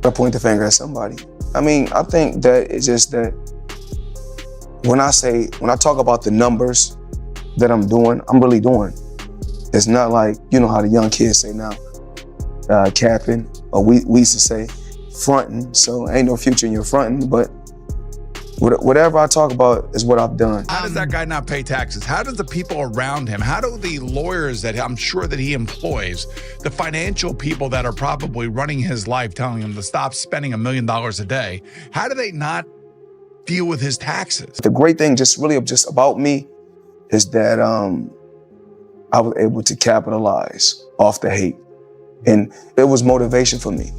I point the finger at somebody. I mean, I think that it's just that when I talk about the numbers that I'm doing, I'm really doing. It's not like, you know how the young kids say now, capping, or we used to say fronting, so ain't no future in your fronting, but whatever I talk about is what I've done. How does that guy not pay taxes? How does the people around him, how do the lawyers that I'm sure that he employs, the financial people that are probably running his life, telling him to stop spending $1 million a day, how do they not deal with his taxes? The great thing just about me is that I was able to capitalize off the hate. And it was motivation for me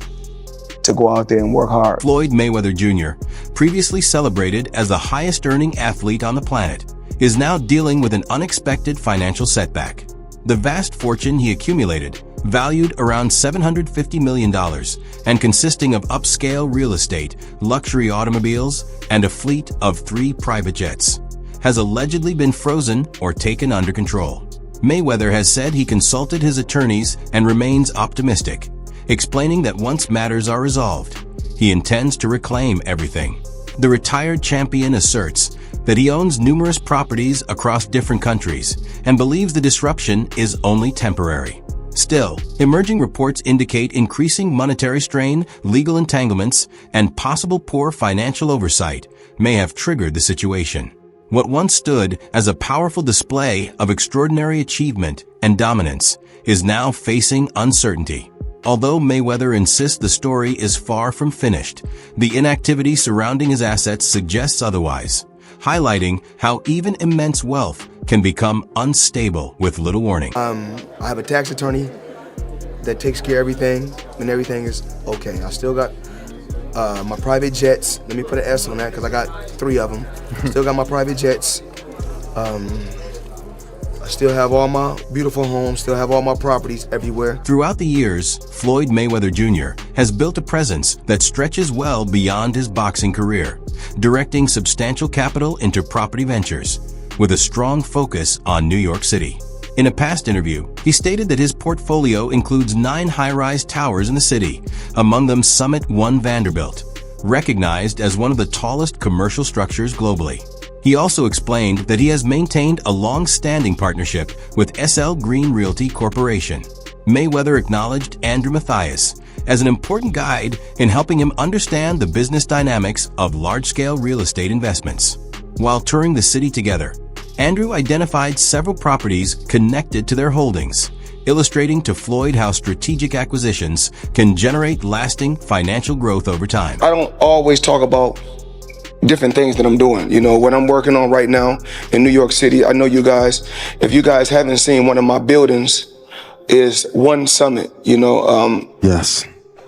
to go out there and work hard. Floyd Mayweather Jr., previously celebrated as the highest earning athlete on the planet, is now dealing with an unexpected financial setback. The vast fortune he accumulated, valued around $750 million and consisting of upscale real estate, luxury automobiles, and a fleet of 3 private jets, has allegedly been frozen or taken under control. Mayweather has said he consulted his attorneys and remains optimistic, explaining that once matters are resolved, he intends to reclaim everything. The retired champion asserts that he owns numerous properties across different countries and believes the disruption is only temporary. Still, emerging reports indicate increasing monetary strain, legal entanglements, and possible poor financial oversight may have triggered the situation. What once stood as a powerful display of extraordinary achievement and dominance is now facing uncertainty. Although Mayweather insists the story is far from finished, the inactivity surrounding his assets suggests otherwise, highlighting how even immense wealth can become unstable with little warning. I have a tax attorney that takes care of everything, and everything is okay. I still got my private jets. Let me put an S on that because I got 3 of them. Still got my private jets. I still have all my beautiful homes, still have all my properties everywhere. Throughout the years, Floyd Mayweather Jr. has built a presence that stretches well beyond his boxing career, directing substantial capital into property ventures, with a strong focus on New York City. In a past interview, he stated that his portfolio includes 9 high-rise towers in the city, among them Summit One Vanderbilt, recognized as one of the tallest commercial structures globally. He also explained that he has maintained a long-standing partnership with SL Green Realty Corporation. Mayweather acknowledged Andrew Mathias as an important guide in helping him understand the business dynamics of large-scale real estate investments. While touring the city together, Andrew identified several properties connected to their holdings, illustrating to Floyd how strategic acquisitions can generate lasting financial growth over time. I don't always talk about different things that I'm doing. You know, what I'm working on right now in New York City, I know you guys, if you guys haven't seen one of my buildings, is One Summit, you know. Yes.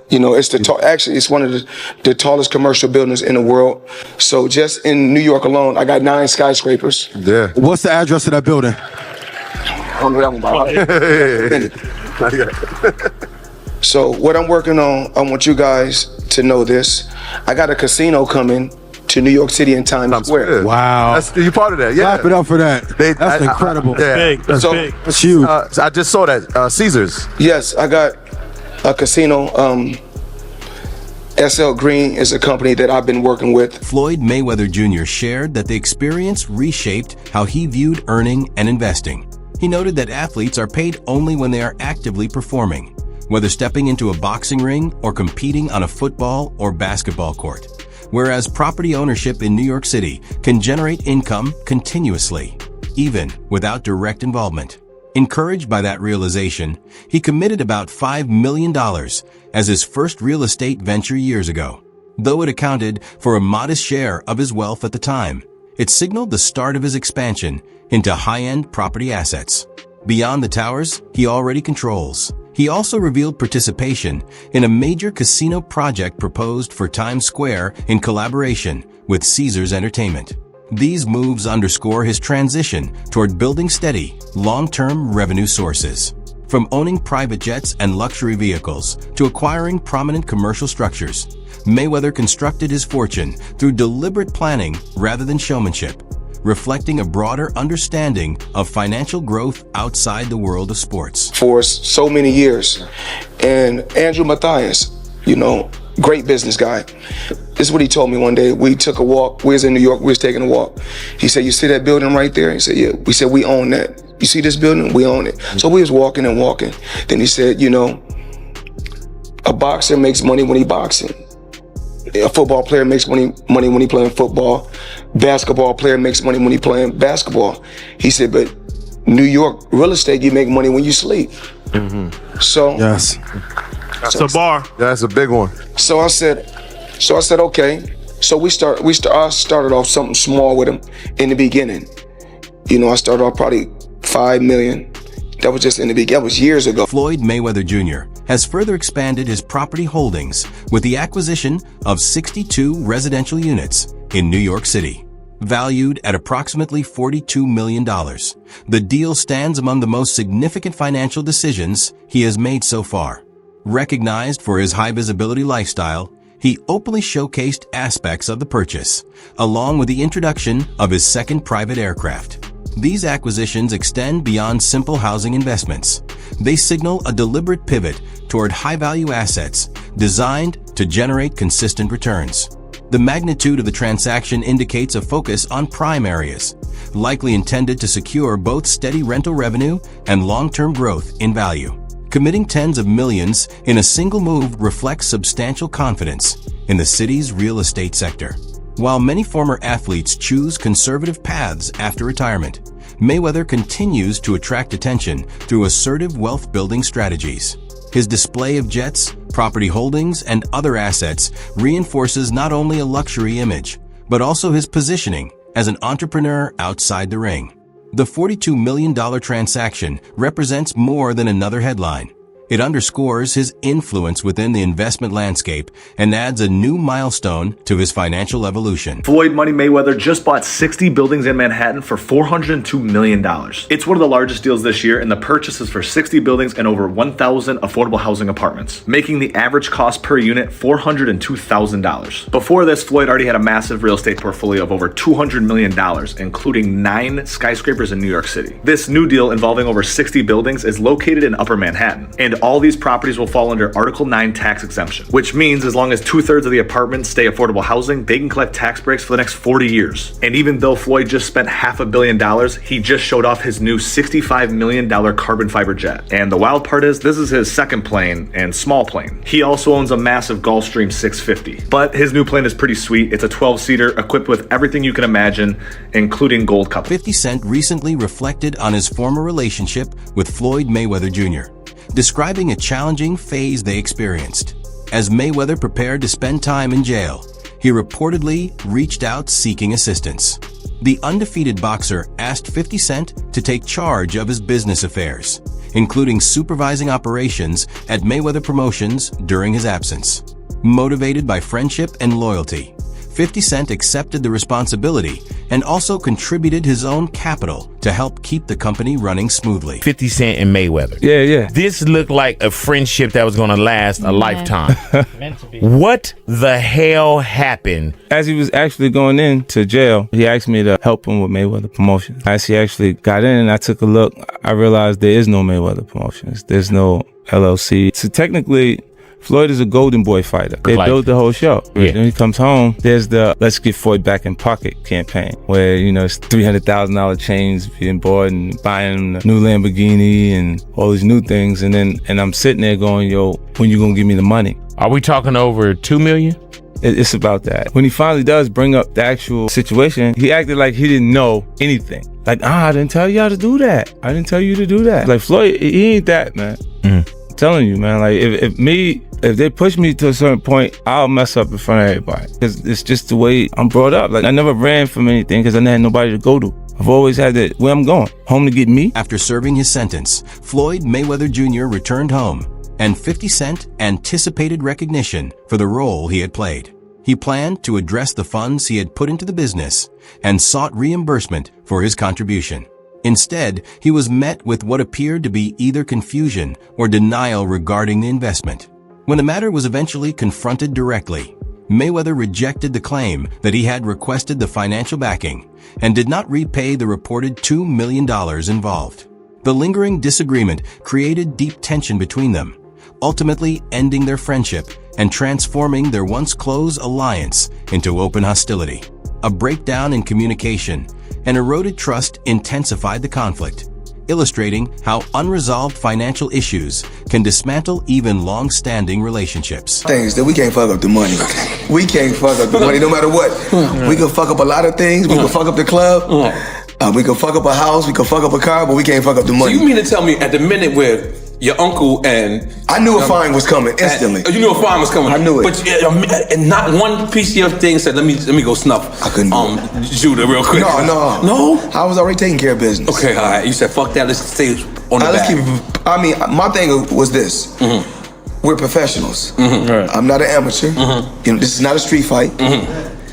You know, it's actually, it's one of the tallest commercial buildings in the world. So just in New York alone, I got 9 skyscrapers. Yeah. What's the address of that building? I don't know that one by So what I'm working on, I want you guys to know this. I got a casino coming to New York City in Times Square. Wow. You part of that, yeah. Clap it up for that. That's incredible. Yeah. Big. That's big. That's huge. I just saw that, Caesars. Yes, I got a casino. SL Green is a company that I've been working with. Floyd Mayweather Jr. shared that the experience reshaped how he viewed earning and investing. He noted that athletes are paid only when they are actively performing, whether stepping into a boxing ring or competing on a football or basketball court, whereas property ownership in New York City can generate income continuously, even without direct involvement. Encouraged by that realization, he committed about $5 million as his first real estate venture years ago. Though it accounted for a modest share of his wealth at the time, it signaled the start of his expansion into high-end property assets. Beyond the towers he already controls, he also revealed participation in a major casino project proposed for Times Square in collaboration with Caesars Entertainment. These moves underscore his transition toward building steady, long-term revenue sources. From owning private jets and luxury vehicles to acquiring prominent commercial structures, Mayweather constructed his fortune through deliberate planning rather than showmanship, reflecting a broader understanding of financial growth outside the world of sports. For so many years. And Andrew Mathias, you know, Great business guy. This is what he told me one day. We took a walk. We was in New York. We was taking a walk. He said, "You see that building right there?" He said, "Yeah." We said, "We own that. You see this building? We own it." So we was walking and walking. Then he said, "You know, a boxer makes money when he boxing. A football player makes money when he playing football. Basketball player makes money when he playing basketball." He said, "But New York real estate, you make money when you sleep." So Yes. That's a bar. That's a big one. So I said, okay. So I started off something small with him in the beginning. You know, I started off probably 5 million. That was just in the beginning. That was years ago. Floyd Mayweather Jr. has further expanded his property holdings with the acquisition of 62 residential units in New York City. Valued at approximately $42 million, the deal stands among the most significant financial decisions he has made so far. Recognized for his high-visibility lifestyle, he openly showcased aspects of the purchase, along with the introduction of his second private aircraft. These acquisitions extend beyond simple housing investments. They signal a deliberate pivot toward high-value assets designed to generate consistent returns. The magnitude of the transaction indicates a focus on prime areas, likely intended to secure both steady rental revenue and long-term growth in value. Committing tens of millions in a single move reflects substantial confidence in the city's real estate sector. While many former athletes choose conservative paths after retirement, Mayweather continues to attract attention through assertive wealth-building strategies. His display of jets, property holdings, and other assets reinforces not only a luxury image, but also his positioning as an entrepreneur outside the ring. The $42 million transaction represents more than another headline. It underscores his influence within the investment landscape and adds a new milestone to his financial evolution. Floyd Money Mayweather just bought 60 buildings in Manhattan for $402 million. It's one of the largest deals this year, and the purchase is for 60 buildings and over 1,000 affordable housing apartments, making the average cost per unit $402,000. Before this, Floyd already had a massive real estate portfolio of over $200 million, including 9 skyscrapers in New York City. This new deal involving over 60 buildings is located in Upper Manhattan, and all these properties will fall under Article 9 tax exemption, which means as long as 2/3 of the apartments stay affordable housing, they can collect tax breaks for the next 40 years. And even though Floyd just spent $500 million, he just showed off his new $65 million carbon fiber jet. And the wild part is, this is his second plane and small plane. He also owns a massive Gulfstream 650. But his new plane is pretty sweet. It's a 12-seater equipped with everything you can imagine, including gold cup. 50 Cent recently reflected on his former relationship with Floyd Mayweather Jr., describing a challenging phase they experienced. As Mayweather prepared to spend time in jail, he reportedly reached out seeking assistance. The undefeated boxer asked 50 Cent to take charge of his business affairs, including supervising operations at Mayweather Promotions during his absence. Motivated by friendship and loyalty, 50 Cent accepted the responsibility and also contributed his own capital to help keep the company running smoothly. 50 Cent and Mayweather. Yeah. This looked like a friendship that was going to last a lifetime. Meant to be. What the hell happened? As he was actually going into jail, he asked me to help him with Mayweather Promotions. As he actually got in and I took a look, I realized there is no Mayweather Promotions. There's no LLC. So technically, Floyd is a golden boy fighter. They built the whole show. Yeah. When he comes home, there's the Let's Get Floyd Back in Pocket campaign, where, you know, it's $300,000 chains being bought and buying a new Lamborghini and all these new things. And I'm sitting there going, yo, when you gonna give me the money? Are we talking over $2 million? It's about that. When he finally does bring up the actual situation, he acted like he didn't know anything. Like, I didn't tell y'all to do that. I didn't tell you to do that. Like, Floyd, he ain't that, man. I'm telling you, man. Like, if they push me to a certain point, I'll mess up in front of everybody. Because it's just the way I'm brought up. Like, I never ran from anything because I never had nobody to go to. I've always had that, where I'm going, home to get me. After serving his sentence, Floyd Mayweather Jr. returned home, and 50 Cent anticipated recognition for the role he had played. He planned to address the funds he had put into the business and sought reimbursement for his contribution. Instead, he was met with what appeared to be either confusion or denial regarding the investment. When the matter was eventually confronted directly, Mayweather rejected the claim that he had requested the financial backing and did not repay the reported $2 million involved. The lingering disagreement created deep tension between them, ultimately ending their friendship and transforming their once close alliance into open hostility. A breakdown in communication and eroded trust intensified the conflict, illustrating how unresolved financial issues can dismantle even long-standing relationships. Things that we can't fuck up the money. We can't fuck up the money no matter what. We can fuck up a lot of things. We can fuck up the club. We can fuck up a house. We can fuck up a car, but we can't fuck up the money. So you mean to tell me at the minute where your uncle and... I knew a fine was coming instantly. You knew a fine was coming? I knew it. But and not one piece of your thing said, let me go snuff I couldn't do Judah real quick. No? I was already taking care of business. Okay, all right. You said, fuck that, let's stay on the back. Let's keep it, I mean, my thing was this. We're professionals. I'm not an amateur. You know, this is not a street fight.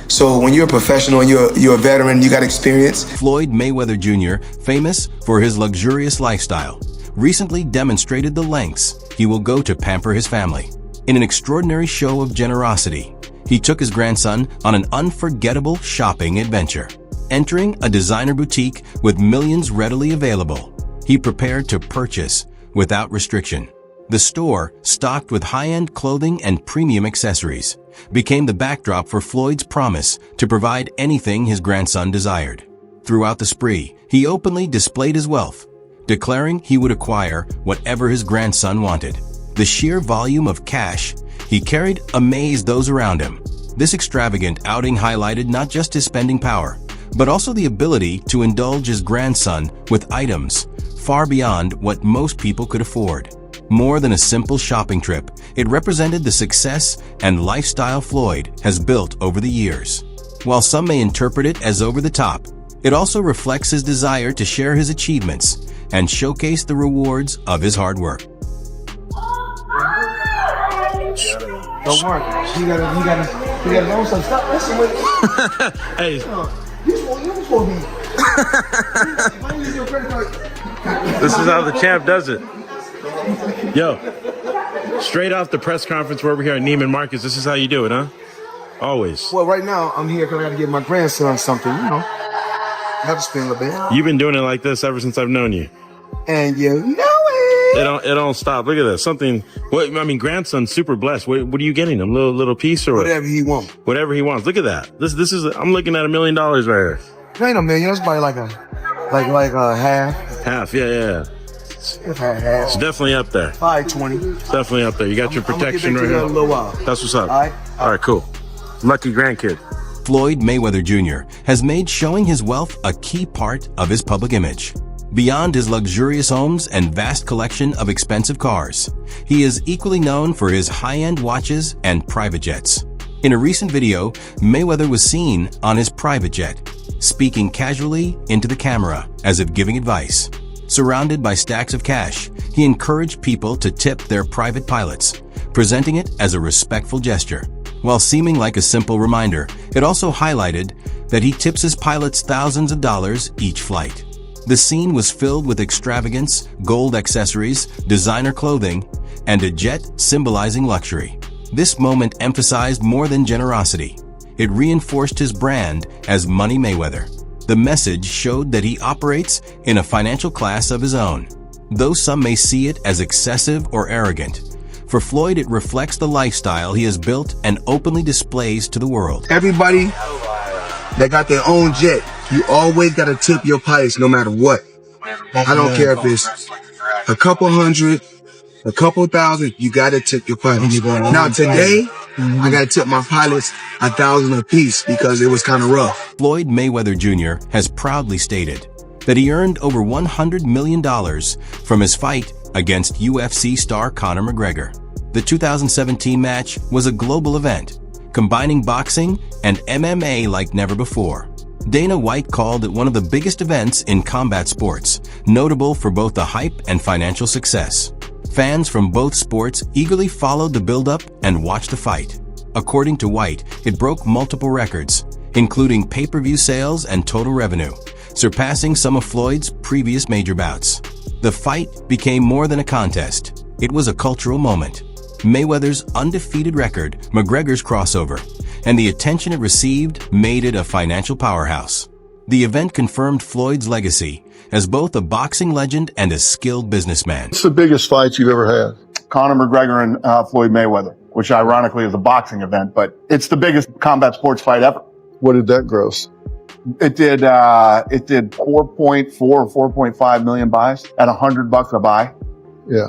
So when you're a professional and you're a veteran, you got experience. Floyd Mayweather Jr., famous for his luxurious lifestyle, recently demonstrated the lengths he will go to pamper his family. In an extraordinary show of generosity, he took his grandson on an unforgettable shopping adventure. Entering a designer boutique with millions readily available, he prepared to purchase without restriction. The store, stocked with high-end clothing and premium accessories, became the backdrop for Floyd's promise to provide anything his grandson desired. Throughout the spree, he openly displayed his wealth, declaring he would acquire whatever his grandson wanted. The sheer volume of cash he carried amazed those around him. This extravagant outing highlighted not just his spending power, but also the ability to indulge his grandson with items far beyond what most people could afford. More than a simple shopping trip, it represented the success and lifestyle Floyd has built over the years. While some may interpret it as over the top, it also reflects his desire to share his achievements and showcase the rewards of his hard work. Don't worry. He gotta know something. Stop messing with it. Hey. You supposed to be. This is how the champ does it. Yo, straight off the press conference where we're here at Neiman Marcus, this is how you do it, huh? Always. Well, right now, I'm here because I got to give my grandson something, you know. I have to spend a little bit. You've been doing it like this ever since I've known you. And you know it. It don't stop. Look at this. Something. What I mean, grandson's super blessed. What are you getting him? Little piece or what? Whatever he wants. Whatever he wants. Look at that. This is. I'm looking at $1 million right here. It ain't $1 million. It's probably like a half. Half. Yeah. It's definitely up there. 520. It's definitely up there. You got your protection right here. A little while. That's what's up. All right, cool. Lucky grandkid. Floyd Mayweather Jr. has made showing his wealth a key part of his public image. Beyond his luxurious homes and vast collection of expensive cars, he is equally known for his high-end watches and private jets. In a recent video, Mayweather was seen on his private jet, speaking casually into the camera as if giving advice. Surrounded by stacks of cash, he encouraged people to tip their private pilots, presenting it as a respectful gesture. While seeming like a simple reminder, it also highlighted that he tips his pilots thousands of dollars each flight. The scene was filled with extravagance, gold accessories, designer clothing, and a jet symbolizing luxury. This moment emphasized more than generosity. It reinforced his brand as Money Mayweather. The message showed that he operates in a financial class of his own. Though some may see it as excessive or arrogant, for Floyd it reflects the lifestyle he has built and openly displays to the world. Everybody that got their own jet, you always got to tip your pilots no matter what. I don't care if it's a couple hundred, a couple thousand, you got to tip your pilots. Now today, I got to tip my pilots 1,000 apiece because it was kind of rough. Floyd Mayweather Jr. has proudly stated that he earned over $100 million from his fight against UFC star Conor McGregor. The 2017 match was a global event, combining boxing and MMA like never before. Dana White called it one of the biggest events in combat sports, notable for both the hype and financial success. Fans from both sports eagerly followed the build-up and watched the fight. According to White, it broke multiple records, including pay-per-view sales and total revenue, surpassing some of Floyd's previous major bouts. The fight became more than a contest. It was a cultural moment. Mayweather's undefeated record, McGregor's crossover, and the attention it received made it a financial powerhouse. The event confirmed Floyd's legacy as both a boxing legend and a skilled businessman. What's the biggest fight you've ever had? Conor McGregor and Floyd Mayweather. which ironically is a boxing event, but it's the biggest combat sports fight ever. What did that gross? It did 4.4 or 4.5 million buys at $100 a buy. Yeah.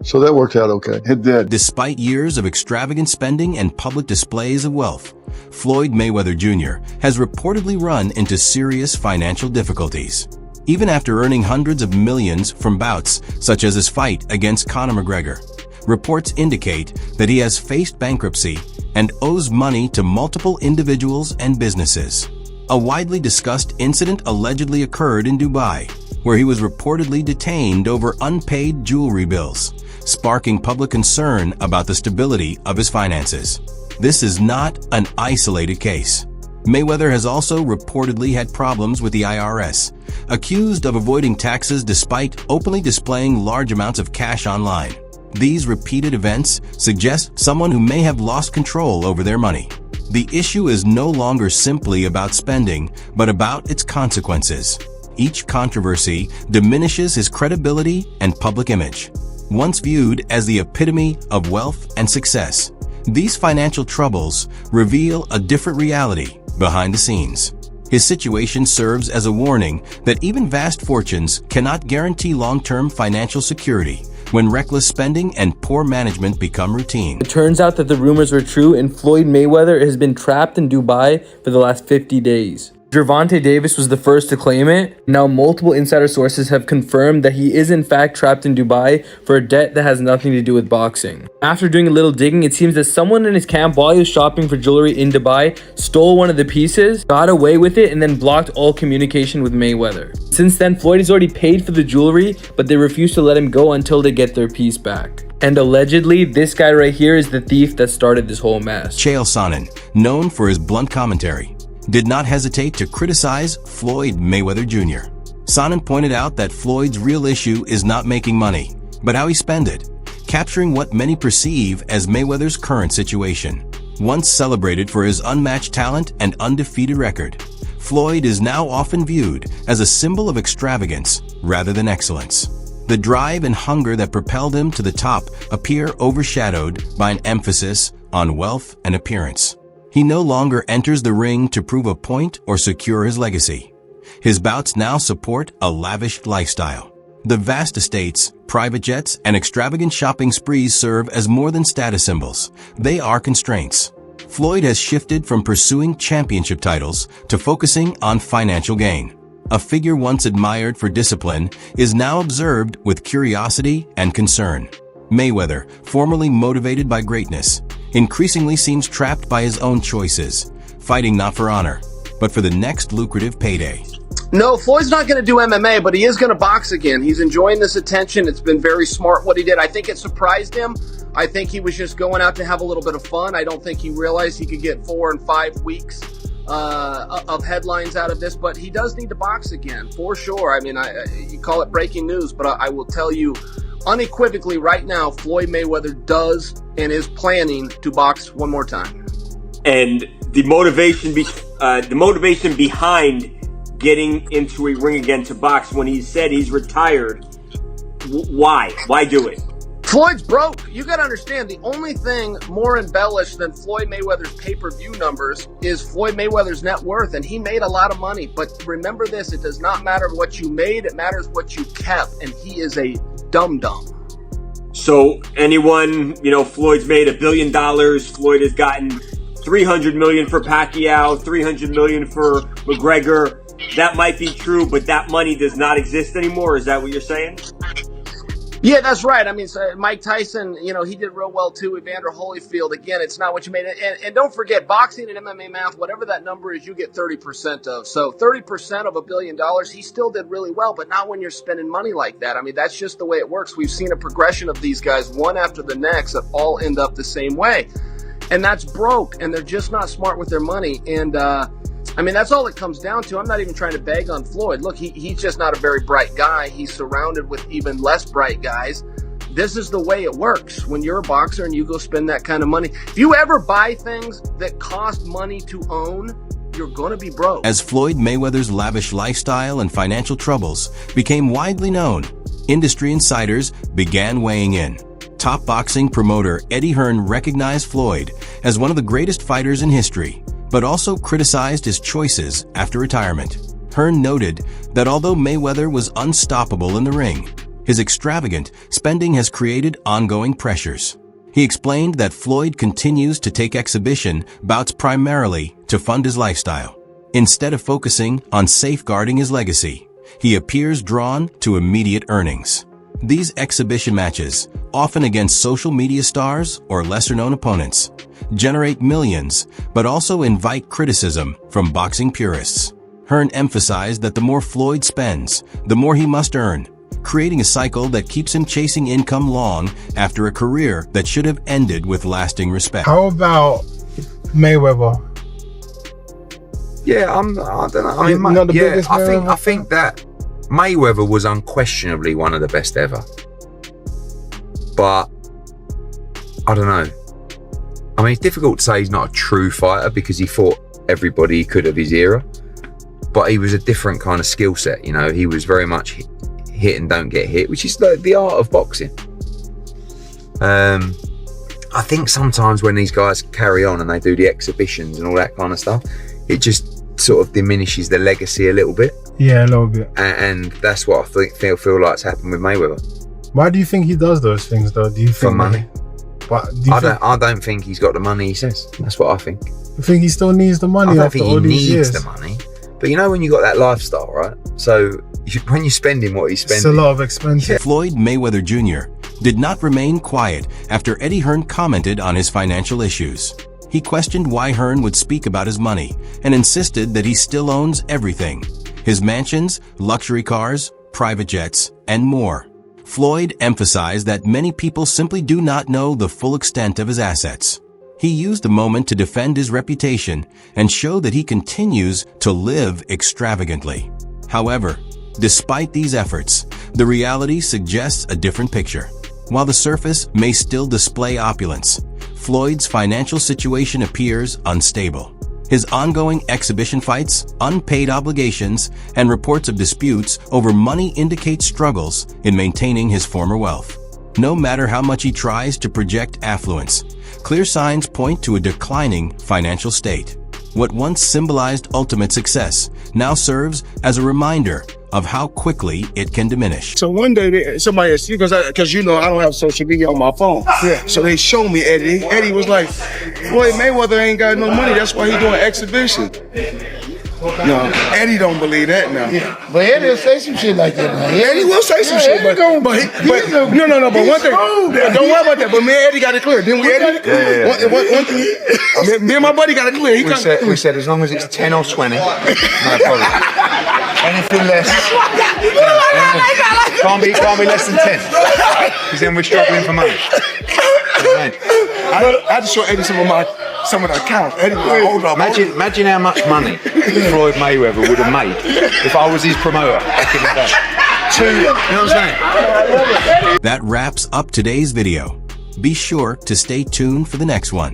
So that worked out okay. It did. Despite years of extravagant spending and public displays of wealth, Floyd Mayweather Jr. has reportedly run into serious financial difficulties. Even after earning hundreds of millions from bouts such as his fight against Conor McGregor, reports indicate that he has faced bankruptcy and owes money to multiple individuals and businesses. A widely discussed incident allegedly occurred in Dubai, where he was reportedly detained over unpaid jewelry bills, sparking public concern about the stability of his finances. This is not an isolated case. Mayweather has also reportedly had problems with the IRS, accused of avoiding taxes despite openly displaying large amounts of cash online. These repeated events suggest someone who may have lost control over their money. The issue is no longer simply about spending, but about its consequences. Each controversy diminishes his credibility and public image. Once viewed as the epitome of wealth and success, these financial troubles reveal a different reality behind the scenes. His situation serves as a warning that even vast fortunes cannot guarantee long-term financial security when reckless spending and poor management become routine. It turns out that the rumors were true, and Floyd Mayweather has been trapped in Dubai for the last 50 days. Gervonta Davis was the first to claim it. Now multiple insider sources have confirmed that he is in fact trapped in Dubai for a debt that has nothing to do with boxing. After doing a little digging, it seems that someone in his camp, while he was shopping for jewelry in Dubai, stole one of the pieces, got away with it, and then blocked all communication with Mayweather. Since then, Floyd has already paid for the jewelry, but they refuse to let him go until they get their piece back. And allegedly, this guy right here is the thief that started this whole mess. Chael Sonnen, known for his blunt commentary, did not hesitate to criticize Floyd Mayweather Jr. Sonnen pointed out that Floyd's real issue is not making money, but how he spent it, capturing what many perceive as Mayweather's current situation. Once celebrated for his unmatched talent and undefeated record, Floyd is now often viewed as a symbol of extravagance rather than excellence. The drive and hunger that propelled him to the top appear overshadowed by an emphasis on wealth and appearance. He no longer enters the ring to prove a point or secure his legacy. His bouts now support a lavish lifestyle. The vast estates, private jets, and extravagant shopping sprees serve as more than status symbols. They are constraints. Floyd has shifted from pursuing championship titles to focusing on financial gain. A figure once admired for discipline is now observed with curiosity and concern. Mayweather, formerly motivated by greatness, increasingly seems trapped by his own choices, fighting not for honor, but for the next lucrative payday. No, Floyd's not going to do MMA, but he is going to box again. He's enjoying this attention. It's been very smart what he did. I think it surprised him. I think he was just going out to have a little bit of fun. I don't think he realized he could get 4 and 5 weeks of headlines out of this, but he does need to box again, for sure. I mean, you call it breaking news, but I will tell you unequivocally right now, Floyd Mayweather does and is planning to box one more time. And the motivation behind getting into a ring again to box, when he said he's retired, why do it? Floyd's broke. You got to understand, the only thing more embellished than Floyd Mayweather's pay-per-view numbers is Floyd Mayweather's net worth, and he made a lot of money. But remember this, it does not matter what you made, it matters what you kept, and he is a dum-dum. So anyone, Floyd's made $1 billion. Floyd has gotten $300 million for Pacquiao, $300 million for McGregor. That might be true, but that money does not exist anymore. Is that what you're saying? Yeah, that's right. I mean, so Mike Tyson, he did real well too. Evander Holyfield, again, it's not what you made. And don't forget, boxing and MMA math, whatever that number is, you get 30% of. So 30% of $1 billion, he still did really well, but not when you're spending money like that. I mean, that's just the way it works. We've seen a progression of these guys, one after the next, that all end up the same way. And that's broke, and they're just not smart with their money. And, that's all it comes down to. I'm not even trying to bag on Floyd. Look, he's just not a very bright guy. He's surrounded with even less bright guys. This is the way it works when you're a boxer and you go spend that kind of money. If you ever buy things that cost money to own, you're going to be broke. As Floyd Mayweather's lavish lifestyle and financial troubles became widely known, industry insiders began weighing in. top boxing promoter Eddie Hearn recognized Floyd as one of the greatest fighters in history, but also criticized his choices after retirement. Hearn noted that although Mayweather was unstoppable in the ring, his extravagant spending has created ongoing pressures. He explained that Floyd continues to take exhibition bouts primarily to fund his lifestyle. Instead of focusing on safeguarding his legacy, he appears drawn to immediate earnings. These exhibition matches, often against social media stars or lesser-known opponents, generate millions, but also invite criticism from boxing purists. Hearn emphasized that the more Floyd spends, the more he must earn, creating a cycle that keeps him chasing income long after a career that should have ended with lasting respect. How about Mayweather? Yeah, I don't know. I mean, I think that Mayweather was unquestionably one of the best ever. But I don't know. I mean, it's difficult to say he's not a true fighter because he fought everybody he could of his era. But he was a different kind of skill set, you know. He was very much hit and don't get hit, which is like the art of boxing. I think sometimes when these guys carry on and they do the exhibitions and all that kind of stuff, it just sort of diminishes the legacy a little bit. Yeah, a little bit. And that's what I feel like it's happened with Mayweather. Why do you think he does those things, though? Do you think for money? I don't think he's got the money he says. That's what I think. You think he still needs the money? I don't think he needs the money. But you know when you got that lifestyle, right? So when you're spending what he's spending, it's a lot of expenses. Floyd Mayweather Jr. did not remain quiet after Eddie Hearn commented on his financial issues. He questioned why Hearn would speak about his money and insisted that he still owns everything: his mansions, luxury cars, private jets, and more. Floyd emphasized that many people simply do not know the full extent of his assets. He used the moment to defend his reputation and show that he continues to live extravagantly. However, despite these efforts, the reality suggests a different picture. While the surface may still display opulence, Floyd's financial situation appears unstable. His ongoing exhibition fights, unpaid obligations, and reports of disputes over money indicate struggles in maintaining his former wealth. No matter how much he tries to project affluence, clear signs point to a declining financial state. What once symbolized ultimate success now serves as a reminder of how quickly it can diminish. So one day, somebody asked you, because you know I don't have social media on my phone. Yeah. So they showed me Eddie. Eddie was like, Floyd Mayweather ain't got no money. That's why he doing exhibition. No, Eddie don't believe that now. Yeah. But Eddie will say some shit like that. Eddie will say some shit, but no. But one thing, don't worry about that. But me and Eddie got it clear. Didn't we, Eddie? Yeah. One thing, me and my buddy got it clear. We said as long as it's 10 or 20, no problem. Anything less, can't be less than 10, because then we're struggling for money. I had to show Eddie some of the accounts. Eddie, hold up. Imagine how much money Floyd Mayweather would have made if I was his promoter back in the day. You know what I'm saying? That wraps up today's video. Be sure to stay tuned for the next one.